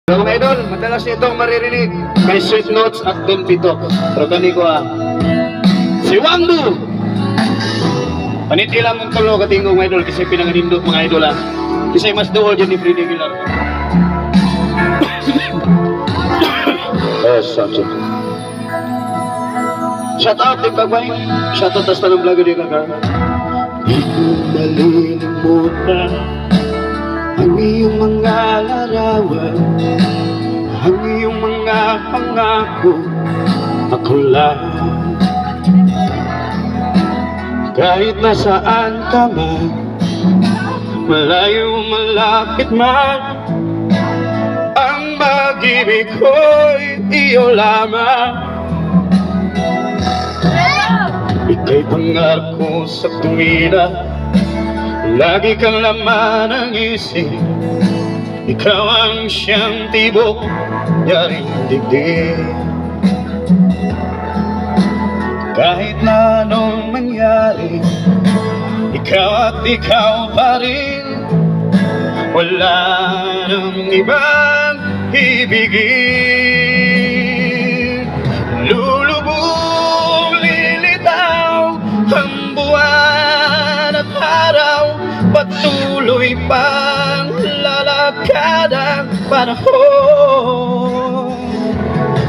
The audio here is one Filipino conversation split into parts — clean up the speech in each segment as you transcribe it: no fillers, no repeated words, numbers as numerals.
So, mga idol, madalas itong maririnig kay Sweet Notes at Don Pito. Pero kani ko si Wangdu! Panitila mong tulo katingong mga idol kasi pinanganindot mga idol Kasi mas duol dyan ni Freddy Aguilar. Subject. Shout out, Tigbagway. Shout out tas tanong vlogger din ka. Di ko malilimutan ang iyong mga larawan, ang iyong mga pangako. Ako lang, kahit nasaan ka man, malayo malapit man, ang pag-ibig ko'y iyo lamang. Ika'y pangarap ko sa tuwina, lagi kang laman ng isip. Ikaw ang siyang tibok, yaring digdig. Kahit na anong mangyari, ikaw at ikaw pa rin. Wala nang ibang ibigin. Lulubog, lilitaw ang buwan at araw, patuloy pang lalakad ang panahon.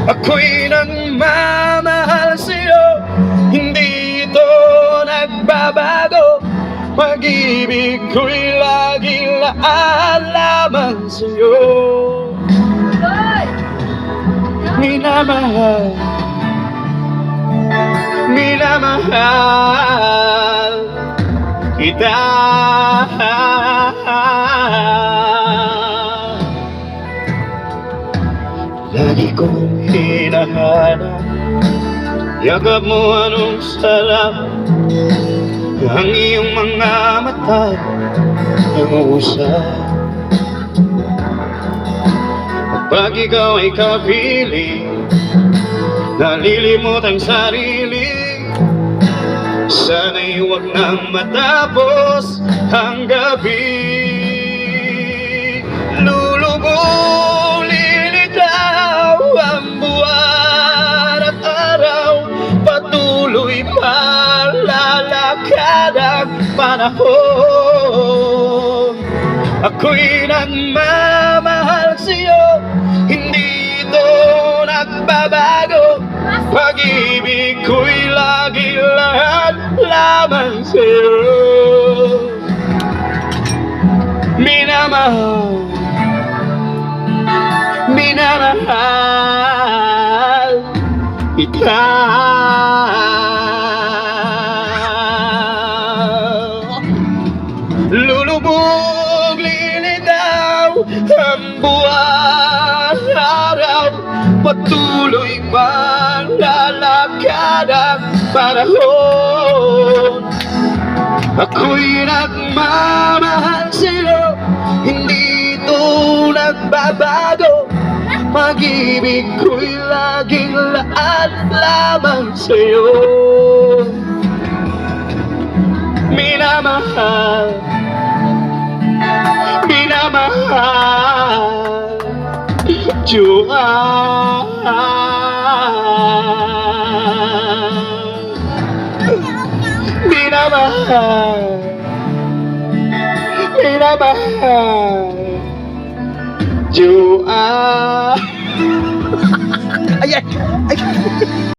Ako'y nagmamahal sa'yo, hindi ito nagbabago. Pag-ibig ko'y laging laan lamang sa'yo. Minamahal, minamahal kita. Lagi kong hinahanap, yakap mo anong sarap, ang iyong mga mata nangungusap. Pag ikaw ay kapiling, nalilimot ang sarili, sana'y huwag nang matapos ang gabi. Lulubog, lilitaw ang buwan at araw, patuloy pa lalakad ang panahon. Ako'y nagmamahal sa'yo, hindi ito nagbabago. Pag-ibig ko'y lagi lahat lamang sa'yo. Minamahal, minamahal kita. Lulubog, lilitaw ang buwan araw, patuloy bang lalakad ang panahon. Ako'y nagmamahal sa'yo, hindi ito nagbabago. Pag-ibig ko'y laging laan lamang sa'yo. Minamahal, minamahal Joanne. Minamahal, minamahal Joanne.